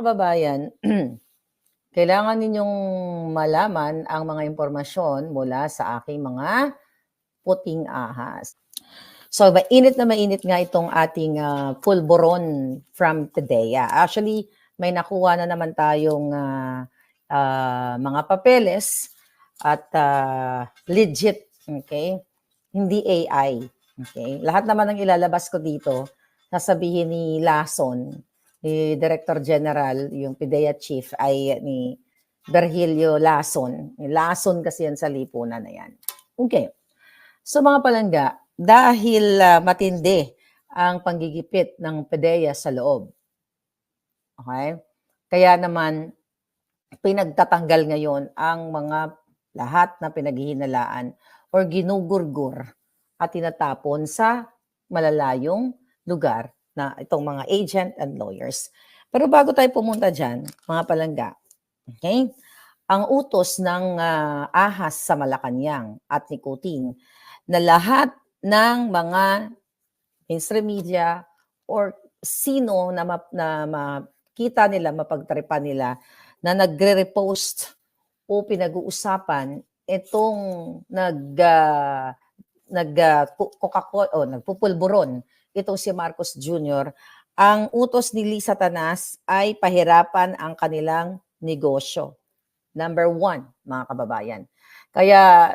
kababayan, kailangan ninyong malaman ang mga impormasyon mula sa aking mga puting ahas. So, mainit na mainit nga itong ating pulburon from PDEA. Actually, may nakuha na naman tayong mga papeles at legit, okay? Hindi AI. Okay? Lahat naman ng ilalabas ko dito, sasabihin ni Lason, ni Director General, yung PDEA Chief, ay ni Virgilio Lason. Lason kasi yan sa lipunan na yan. Okay. So mga palangga, dahil matindi ang panggigipit ng PDEA sa loob. Okay? Kaya naman, pinagtatanggal ngayon ang mga lahat na pinaghihinalaan or ginugurgur at tinatapon sa malalayong lugar na itong mga agent and lawyers. Pero bago tayo pumunta dyan, mga palangga, okay? Ang utos ng ahas sa Malacanang at ni Kuting na lahat ng mga mainstream media or sino na makita nila, mapagtripan nila na nagre-repost o pinag-uusapan itong nagpupulburon itong si Marcos Jr., ang utos ni Lisa Tanas ay pahirapan ang kanilang negosyo. Number 1, mga kababayan. Kaya,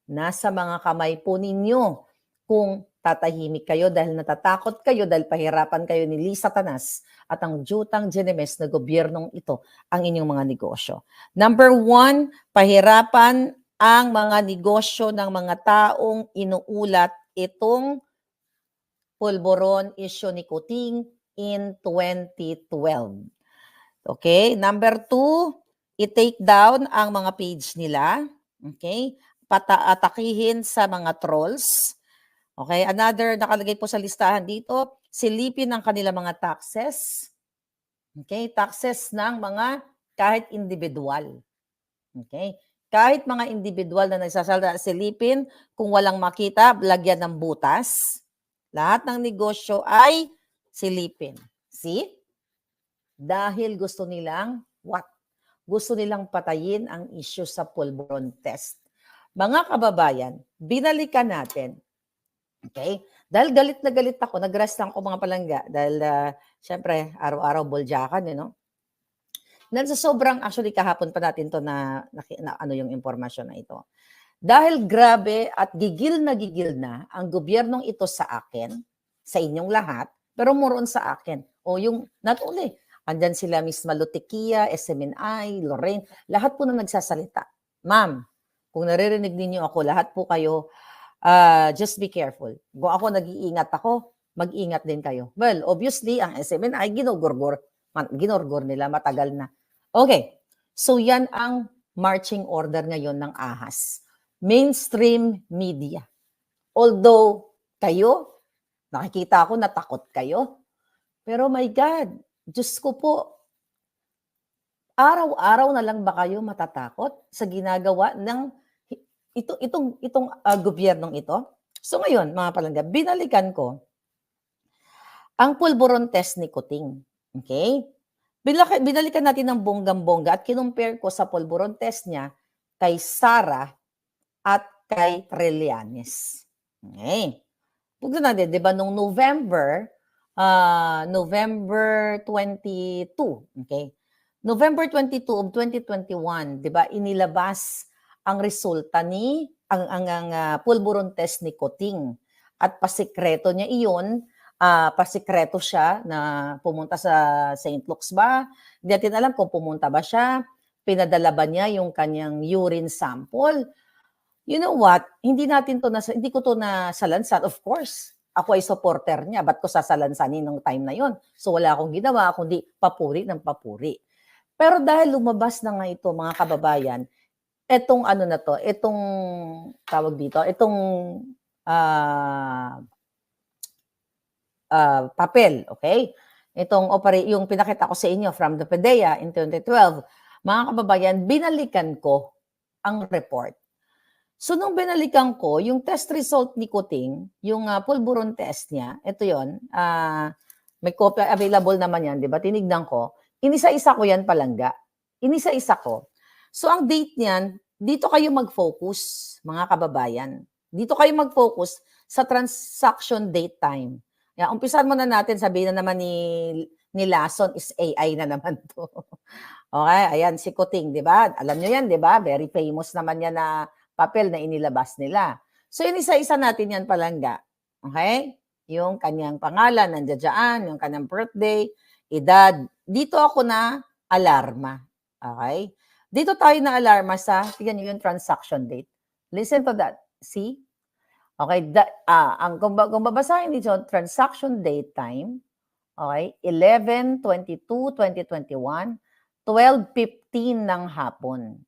nasa mga kamay po ninyo kung tatahimik kayo dahil natatakot kayo dahil pahirapan kayo ni Lisa Tanas at ang Jutang Ginemes na gobyernong ito ang inyong mga negosyo. Number 1, pahirapan ang mga negosyo ng mga taong inuulat itong pulburon issue ni Kuting in 2012. Okay? Number 2, i-take down ang mga page nila. Okay? Atakihin sa mga trolls. Okay? Another, nakalagay po sa listahan dito, silipin ang kanilang mga taxes. Okay? Taxes ng mga kahit individual. Okay? Kahit mga individual na nagsasalda, silipin, kung walang makita, lagyan ng butas. Lahat ng negosyo ay silipin. See? Dahil gusto nilang, what? Gusto nilang patayin ang issue sa pulburon test. Mga kababayan, binalikan natin. Okay? Dahil galit na galit ako, nag-rest lang ako mga palangga. Dahil, syempre, araw-araw boljakan, Sa sobrang, actually, kahapon pa natin to na ano yung informasyon na ito. Dahil grabe at gigil na ang gobyernong ito sa akin, sa inyong lahat, pero more on sa akin. O yung, not only, andyan sila Miss Malutikia, SMNI, Lorraine, lahat po na nagsasalita. Ma'am, kung naririnig ninyo ako, lahat po kayo, just be careful. Kung ako nag-iingat ako, mag-ingat din kayo. Well, obviously, ang SMNI, ginugurgur nila matagal na. Okay, so yan ang marching order ngayon ng ahas. Mainstream media. Although, kayo, nakikita ko, natakot kayo. Pero my God, Diyos ko po, araw-araw na lang ba kayo matatakot sa ginagawa ng itong gobyernong ito? So ngayon, mga palangga, binalikan ko ang pulburon test ni Kuting. Okay? Binalikan natin ng bonggang-bongga at kinumpare ko sa pulburon test niya kay Sara at kay Trillanes. Okay. Pugnan natin, di ba, nung November 22, okay? November 22 of 2021, di ba, inilabas ang resulta ang pulburon test ni Kuting. At pasikreto niya iyon, pasikreto siya na pumunta sa St. Luke's ba? Hindi natin alam kung pumunta ba siya, pinadala ba niya yung kanyang urine sample. You know what? Hindi ko to nasalansan. Of course, ako ay supporter niya. Ba't ko sasalansanin ng time na yon? So wala akong ginawa, kundi papuri ng papuri. Pero dahil lumabas na nga ito, mga kababayan, itong tawag dito, papel, okay? Yung pinakita ko sa inyo from the PDEA in 2012, mga kababayan, binalikan ko ang report. So, nung binalikan ko, yung test result ni Kuting, yung pulburon test niya, ito yon, May kopya available naman yan, di ba? Tinignan ko. Inisa-isa ko yan palangga. Inisa-isa ko. So, ang date niyan, dito kayo mag-focus, mga kababayan. Dito kayo mag-focus sa transaction date time. Yeah, umpisan muna natin, sabihin na naman ni Lason is AI na naman to. Okay, ayan, si Kuting, di ba? Alam nyo yan, di ba? Very famous naman yan na papel na inilabas nila. So, inisa-isa natin yan palangga. Okay? Yung kanyang pangalan, nandiyan dyan, yung kanyang birthday, edad. Dito ako na alarma. Okay? Dito tayo na alarma sa, tignan nyo yung transaction date. Listen to that. See? Okay, kung babasahin dito, transaction date time, okay, 11/22/2021, 12:15 ng hapon.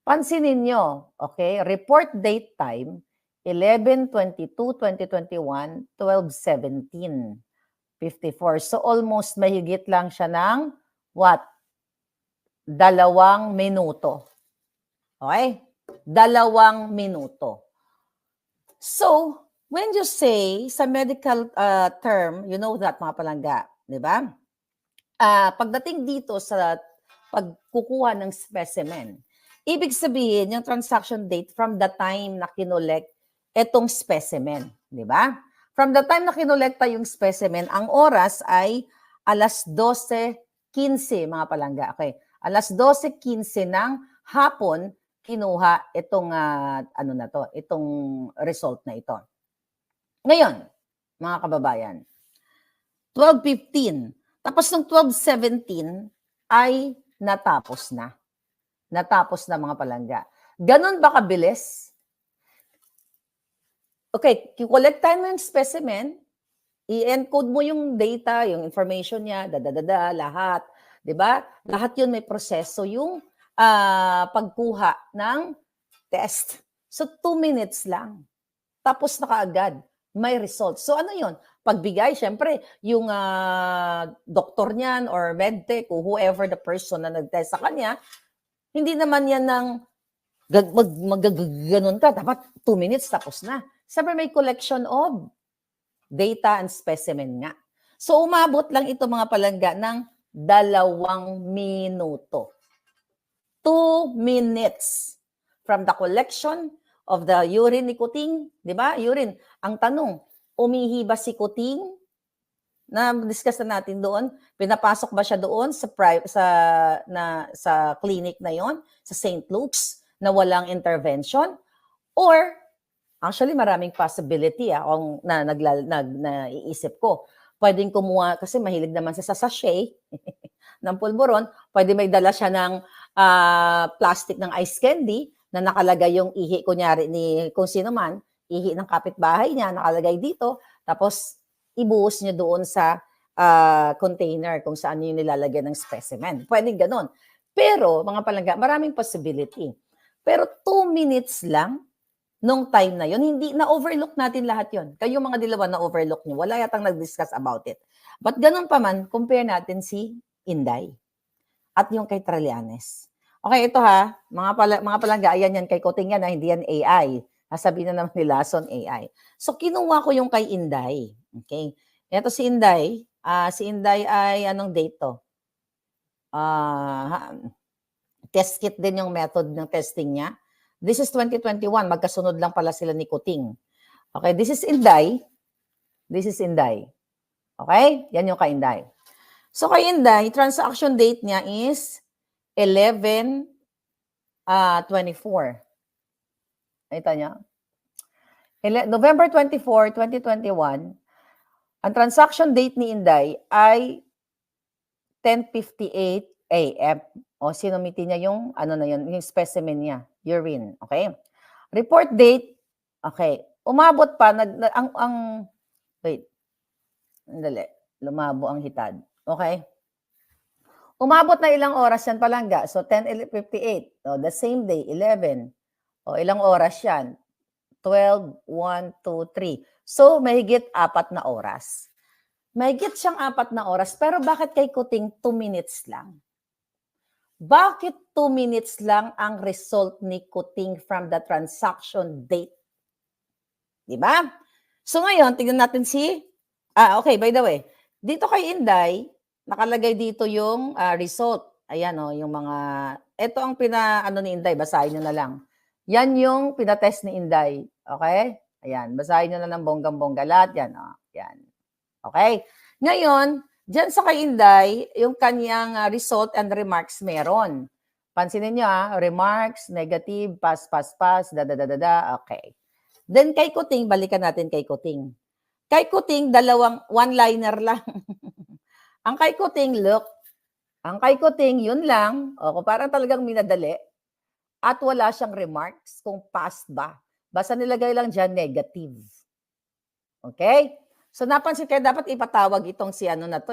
Pansinin nyo, okay, report date time, 11/22/2021, 12:17:54. So almost mahigit lang siya ng what? 2 minuto. Okay? 2 minuto. So, when you say sa medical term, you know that mga palangga, di ba? Pagdating dito sa pagkukuha ng specimen, ibig sabihin yung transaction date from the time na kinolect itong specimen, di ba? From the time na kinolekta yung specimen, ang oras ay alas 12:15 mga palangga. Okay, alas 12:15 ng hapon kinuha itong itong result na ito. Ngayon, mga kababayan, 12:15. Tapos ng 12:17 ay natapos na. Natapos na mga palangga. Ganon ba kabilis? Okay, collect tayo ng specimen, i-encode mo yung data, yung information niya, lahat. 'Di ba? Lahat yun may proseso yung pagkuha ng test. So, 2 minutes lang. Tapos na kaagad. May result. So, ano yun? Pagbigay, syempre, yung doktor niyan or medtech o whoever the person na nag-test sa kanya, hindi naman yan ng magaganon ka. Dapat 2 minutes tapos na. Siyempre, may collection of data and specimen nga. So, umabot lang ito mga palangga ng 2 minuto. 2 minutes from the collection of the urine ni Kuting, di ba? Urine. Ang tanong, umihi ba si Kuting? Na-discuss na natin doon. Pinapasok ba siya doon sa clinic na yon, sa St. Luke's, na walang intervention? Or, actually, maraming possibility kung naiisip ko. Pwedeng kumuha, kasi mahilig naman siya sa sachet ng pulburon, pwede may dala siya ng plastic ng ice candy na nakalagay yung ihi, kunyari, ni kung sino man, ihi ng kapitbahay niya, nakalagay dito, tapos ibuhos niya doon sa container kung saan yung nilalagyan ng specimen. Pwede ganon. Pero, mga palangga, maraming possibility. Pero 2 minutes lang, nung time na yon, hindi na-overlook natin lahat yon. Kayo mga dilawan na-overlook nyo. Wala yatang nag-discuss about it. But ganun pa man, compare natin si Inday at yung kay Trillanes. Okay, ito mga palangga, ayan yan kay Kuting yan, hindi yan AI. Sabihin na naman ni Lason AI. So, kinuha ko yung kay Inday. Okay. Ito si Inday. Si Inday ay anong date to? Test kit din yung method ng testing niya. This is 2021. Magkasunod lang pala sila ni Kuting. Okay, this is Inday. This is Inday. Okay? Yan yung kay Inday. So, kay Inday, transaction date niya is 11/24. Ito niya. November 24, 2021. Ang transaction date ni Inday ay 10:58 a.m. O, sinumiti niya yung, yung specimen niya, urine. Okay? Report date, okay. Umabot pa, wait. Andali. Lumabo ang hitad. Okay? Umabot na ilang oras yan palangga. So, 10:58. O, the same day, 11. O, ilang oras yan? 12, 1, 2, 3. So, mahigit 4 na oras. Mahigit siyang 4 na oras. Pero bakit kay Kuting 2 minutes lang? Bakit 2 minutes lang ang result ni Kuting from the transaction date? Diba? So ngayon, tignan natin okay, by the way, Dito kay Inday, nakalagay dito yung result. Ayan o, yung mga, ito ang ano ni Inday, basahin nyo na lang. Yan yung pinatest ni Inday. Okay? Ayan, basahin nyo na ng bonggang-bongga lahat yan. O, yan. Okay? Ngayon, dyan sa kay Inday, yung kanyang result and remarks meron. Pansinin nyo remarks, negative, pass, da. Okay. Then kay Kuting, balikan natin kay Kuting. Kay Kuting, dalawang one-liner lang. Ang kay Kuting, look. Ang kay Kuting, yun lang. O, parang talagang minadali. At wala siyang remarks kung past ba. Basta nilagay lang dyan, negative. Okay? So napansin kaya dapat ipatawag itong si ano na to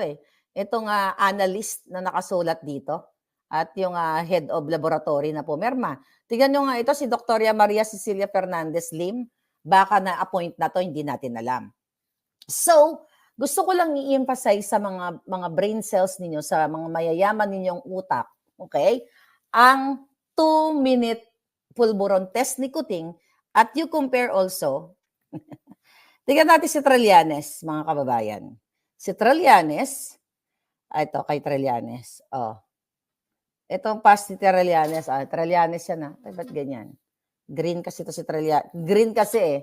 itong analyst na nakasulat dito at yung head of laboratory na pumirma. Tingnan nyo nga ito si Dr. Maria Cecilia Fernandez Lim. Baka na-appoint na to, hindi natin alam. So, gusto ko lang i-emphasize sa mga brain cells ninyo, sa mga mayayaman ninyong utak, okay? Ang 2-minute pulburon test ni Kuting at you compare also tingnan natin si Trillanes, mga kababayan. Si Trillanes, ito kay Trillanes. Itong past ni Trillanes, Trillanes yan Ay, ba't ganyan? Green kasi ito si Trillanes. Green kasi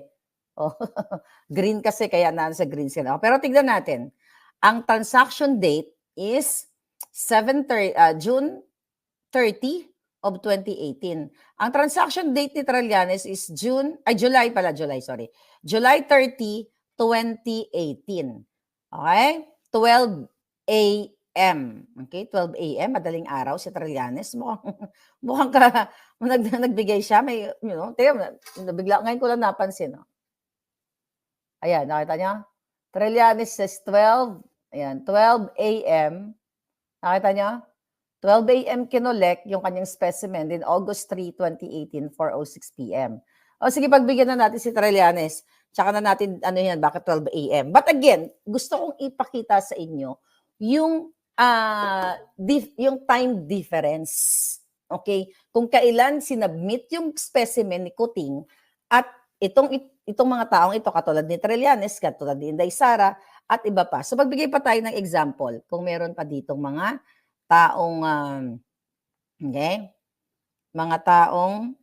green kasi, kaya naan sa green sila. Pero tignan natin. Ang transaction date is June 30 of 2018. Ang transaction date ni Trillanes is July 30, 2018. Okay? 12 a.m. Okay? 12 a.m. Madaling araw si Trillanes. Mukhang nagbigay siya. May, bigla, ngayon ko lang napansin. Ayan, nakita niya? Trillanes says 12. Ayan, 12 a.m. Nakita niya? 12 a.m. kinolek yung kanyang specimen din August 3, 2018, 4:06 p.m. O sige, pagbigyan na natin si Trillanes. Tsaka na natin, bakit 12 a.m. But again, gusto kong ipakita sa inyo yung time difference. Okay? Kung kailan sinubmit yung specimen ni Kuting at itong mga taong ito, katulad ni Trillanes, katulad ni Inday Sara, at iba pa. So, magbigay pa tayo ng example kung meron pa ditong mga taong, okay? Mga taong,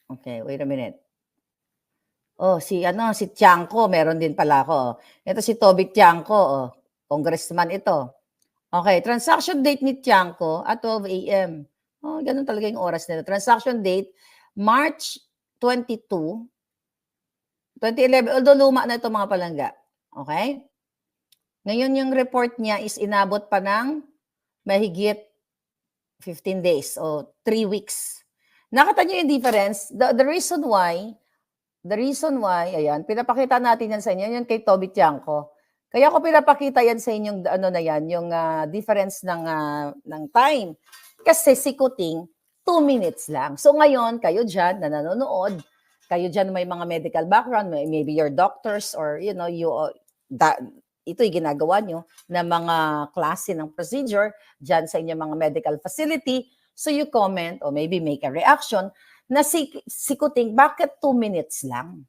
okay, wait a minute. Si Tiangco, meron din pala ako. Ito si Toby Tiangco, congressman ito. Okay, transaction date ni Tiangco at 12 a.m. Ganun talaga yung oras nila. Transaction date, March 22, 2011, although luma na ito mga palangga. Okay? Ngayon yung report niya is inabot pa ng mahigit 15 days o 3 weeks. Nakita niyo yung difference? The reason why, ayan, pinapakita natin yan sa inyo, yun kay Toby Tiangco. Kaya ko pinapakita yan sa inyong, yung difference ng time. Kasi si Kuting, 2 minutes lang. So ngayon, kayo dyan na nanonood, kayo dyan may mga medical background, maybe you're doctors or, ito'y ginagawa nyo na mga klase ng procedure dyan sa inyong mga medical facility. So you comment or maybe make a reaction na si Kuting, bakit 2 minutes lang?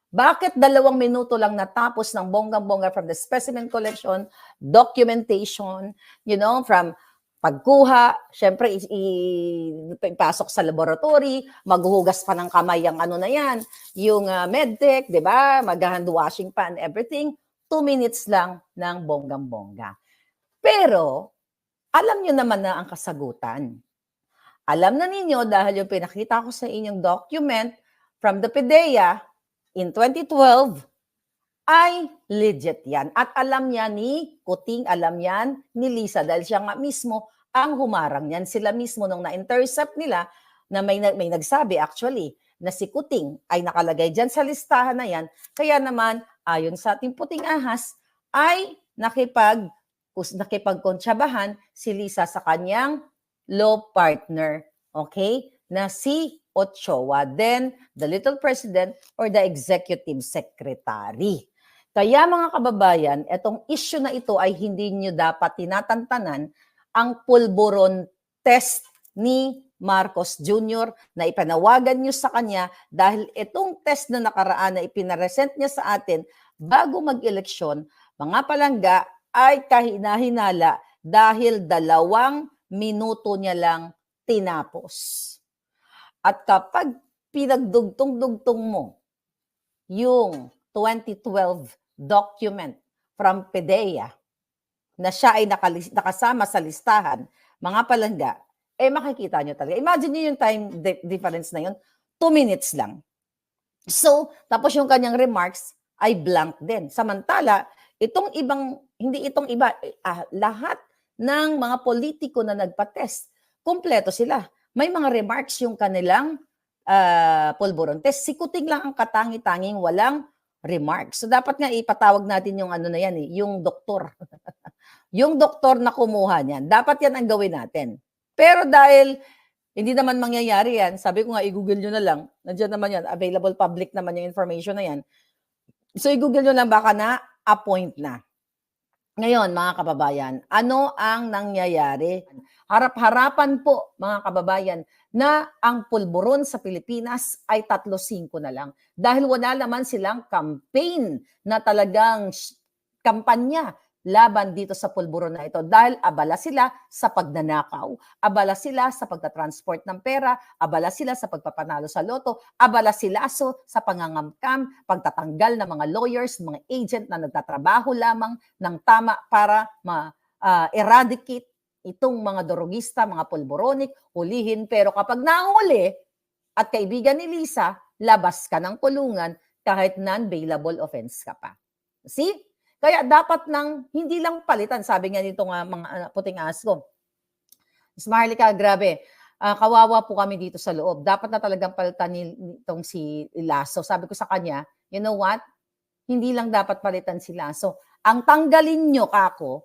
Bakit 2 minuto lang natapos ng bonggang-bongga from the specimen collection, documentation, from pagkuha, syempre ipasok sa laboratory, maghuhugas pa ng kamay ang yung medtech, 'di ba? Mag-hand washing pa and everything. 2 minutes lang ng bonggang-bongga. Pero alam niyo naman na ang kasagutan. Alam na ninyo dahil yung pinakita ko sa inyong document from the PDEA in 2012 ay legit yan. At alam niya ni Kuting, alam yan ni Lisa dahil siya nga mismo ang humarang yan. Sila mismo nung na-intercept nila na may nagsabi actually na si Kuting ay nakalagay dyan sa listahan na yan. Kaya naman, ayon sa ating puting ahas, ay nakipagkontsabahan si Lisa sa kanyang law partner, okay, na si Ochoa, then the little president or the executive secretary. Kaya mga kababayan, itong issue na ito ay hindi nyo dapat tinatantanan ang pulburon test ni Marcos Jr. na ipanawagan nyo sa kanya dahil itong test na nakaraan na ipinaresent niya sa atin bago mag-eleksyon, mga palangga, ay kahina-hinala dahil 2 minuto niya lang tinapos. At kapag pinagdugtong-dugtong mo yung 2012 document from PDEA na siya ay nakasama sa listahan, mga palangga, makikita nyo talaga. Imagine nyo yung time difference na yun, 2 minutes lang. So, tapos yung kanyang remarks ay blank din. Samantala, hindi itong iba, lahat ng mga politiko na nagpa-test, kumpleto sila. May mga remarks yung kanilang pulburon test. Si Kuting lang ang katangi-tanging walang remarks. So, dapat nga ipatawag natin yung na yan, yung doktor. Yung doktor na kumuha niyan. Dapat yan ang gawin natin. Pero dahil hindi naman mangyayari yan, sabi ko nga, i-google nyo na lang. Nandiyan naman yan, available public naman yung information na yan. So, i-google nyo lang, baka na-appoint na. Ngayon, mga kababayan, ano ang nangyayari? Harap-harapan po, mga kababayan, na ang pulburon sa Pilipinas ay 3-5 na lang. Dahil wala naman silang campaign na talagang kampanya laban dito sa pulburon na ito dahil abala sila sa pagnanakaw, abala sila sa pagtatransport ng pera, abala sila sa pagpapanalo sa loto, abala sila sa pangangamkam, pagtatanggal ng mga lawyers, mga agent na nagtatrabaho lamang ng tama para eradicate itong mga dorogista, mga pulboronic, hulihin. Pero kapag nahuli at kaibigan ni Lisa, labas ka ng kulungan kahit non-bailable offense ka pa. See? Kaya dapat hindi lang palitan, sabi nga nito nga mga puting aso. Ms. Maharlika, grabe, kawawa po kami dito sa loob. Dapat na talagang palitan nitong si Lasso. Sabi ko sa kanya, you know what? Hindi lang dapat palitan si Lasso. Ang tanggalin nyo, kako,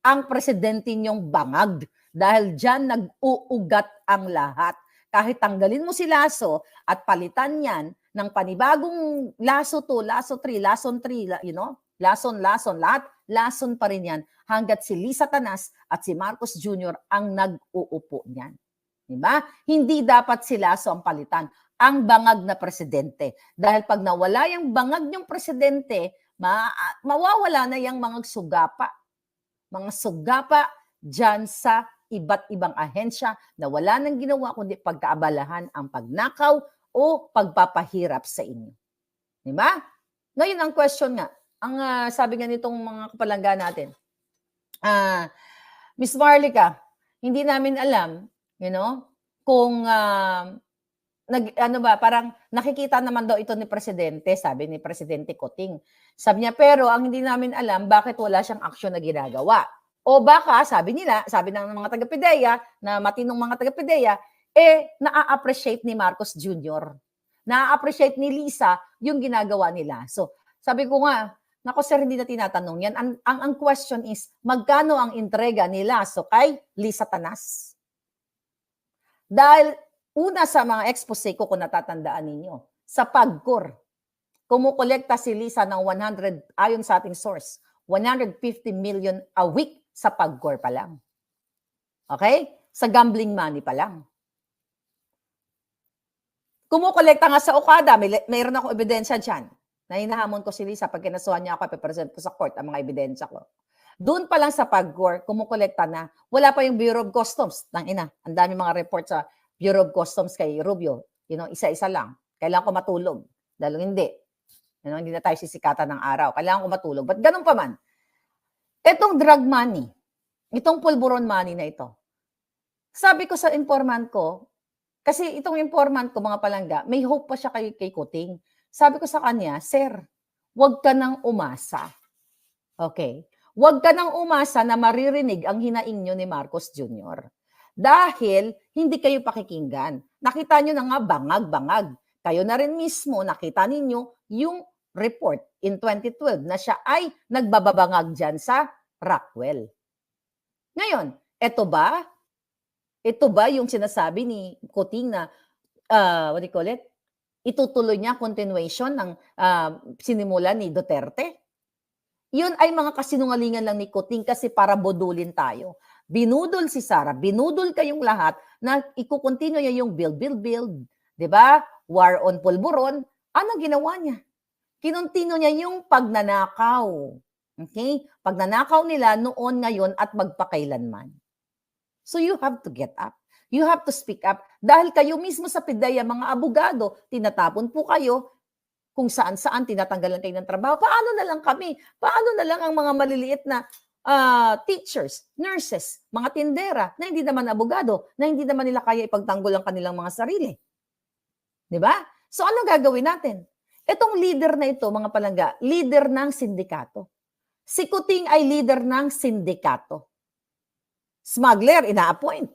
ang presidente nyong bangag. Dahil dyan nag-uugat ang lahat. Kahit tanggalin mo si Lasso at palitan yan ng panibagong Lasso 2, Lasso 3, Lasso 3, you know? Lason, lahat, lason pa rin yan hanggat si Lisa Tanas at si Marcos Jr. ang nag-uupo niyan. Diba? Hindi dapat si Lasso ang palitan, ang bangag na presidente. Dahil pag nawala yung bangag yung presidente, mawawala na yung mga sugapa. Mga sugapa dyan sa iba't ibang ahensya na wala nang ginawa kundi pagkaabalahan ang pagnakaw o pagpapahirap sa inyo. Diba? Ngayon ang question nga, ang sabi nga nitong mga kapalangga natin, Ms. Maharlika, hindi namin alam, you know, kung parang nakikita naman daw ito ni Presidente, sabi ni Presidente Kuting. Sabi niya, pero ang hindi namin alam, bakit wala siyang aksyon na ginagawa? O baka, sabi ng mga taga-PDEA, na matinong mga taga-PDEA, na-appreciate ni Marcos Jr. Na-appreciate ni Lisa yung ginagawa nila. So, sabi ko nga, nako sir, hindi na tinatanong yan. Ang question is, magkano ang entrega ni Lasso kay Lisa Tanas? Dahil una sa mga expose ko, kung natatandaan ninyo, sa PAGCOR, kumukolekta si Lisa ng 100, ayon sa ating source, 150 million a week sa PAGCOR pa lang. Okay? Sa gambling money pa lang. Kumukolekta nga sa Okada, mayroon akong ebidensya dyan. Na hinahamon ko si Lisa, pag kinasuhan niya ako, ipapresent ko sa court ang mga ebidensya ko. Doon pa lang sa PAGCOR, kumukolekta na, wala pa yung Bureau of Customs. Ang dami mga report sa Bureau of Customs kay Rubio. You know, isa-isa lang. Kailangan ko matulog. Dahil hindi. You know, hindi na tayo sisikatan ng araw. Kailangan ko matulog. But ganun pa man. Itong drug money, itong pulburon money na ito, sabi ko sa informant ko, kasi itong informant ko, mga palangga, may hope pa siya kay Kuting. Sabi ko sa kanya, sir, huwag ka nang umasa. Okay? Huwag ka nang umasa na maririnig ang hinaing nyo ni Marcos Jr. Dahil hindi kayo pakikinggan. Nakita nyo na nga bangag-bangag. Kayo na rin mismo, nakita ninyo yung report in 2012 na siya ay nagbababangag dyan sa Rockwell. Ngayon, ito ba? Ito ba yung sinasabi ni Kuting na, what do you call it? Itutuloy niya continuation ng sinimulan ni Duterte? Yun ay mga kasinungalingan lang ni Kuting kasi para bodulin tayo. Binudol si Sara, binudol kayong lahat na ikukontinue niya yung build. Diba? War on pulburon. Ano ginawa niya? Kinuntino niya yung pagnanakaw. Okay? Pag nanakaw nila noon, ngayon, at magpakailanman. So you have to get up. You have to speak up. Dahil kayo mismo sa PIDEA, mga abogado, tinatapon po kayo kung saan-saan, tinatanggalan kayo ng trabaho. Paano na lang kami? Paano na lang ang mga maliliit na teachers, nurses, mga tindera, na hindi naman abogado, na hindi naman nila kaya ipagtanggol ang kanilang mga sarili? Di ba? So ano gagawin natin? Itong leader na ito, mga palangga, leader ng sindikato. Si Kuting ay leader ng sindikato. Smuggler, ina-appoint.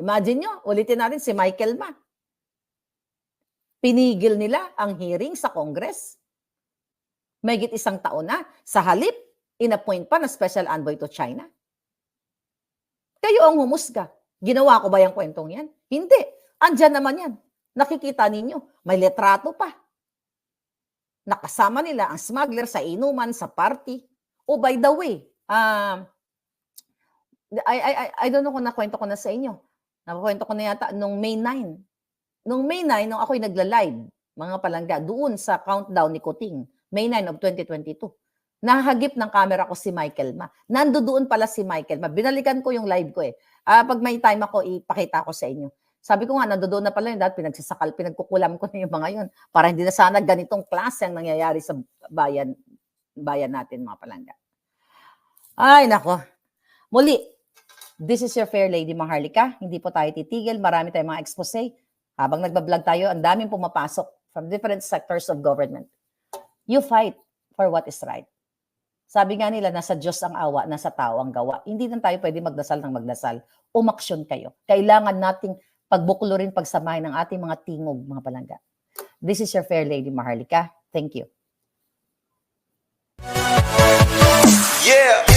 Imagine nyo, ulitin natin si Michael Ma. Pinigil nila ang hearing sa Congress. Mahigit 1 taon na. Sa halip, in-appoint pa na special envoy to China. Kayo ang humusga. Ginawa ko ba yung kwentong yan? Hindi. Andyan naman yan. Nakikita ninyo, may litrato pa. Nakasama nila ang smuggler sa inuman, sa party. Oh, by the way, I don't know kung nakwento ko na sa inyo. Nakwento ko na yata nung May 9. Nung May 9, nung ako'y nagla-live, mga palangga, doon sa countdown ni Kuting, May 9 of 2022. Nahagip ng camera ko si Michael Ma. Nandoon pala si Michael Ma. Binalikan ko yung live ko eh. Pag may time ako, ipakita ko sa inyo. Sabi ko nga, nandoon na pala yun. Dahil pinagkukulam ko na yung mga yun. Para hindi na sana ganitong klase ang nangyayari sa bayan natin, mga palangga. Ay, nako. Muli, this is your fair lady, Maharlika. Hindi po tayo titigil. Marami tayong mga expose. Habang nagbablog tayo, ang daming pumapasok from different sectors of government. You fight for what is right. Sabi nga nila, nasa Diyos ang awa, nasa tao ang gawa. Hindi na tayo pwede magdasal ng magdasal. Umaksyon kayo. Kailangan nating pagbuklurin, pagsamahin ng ating mga tingog, mga palangga. This is your fair lady, Maharlika. Thank you. Yeah.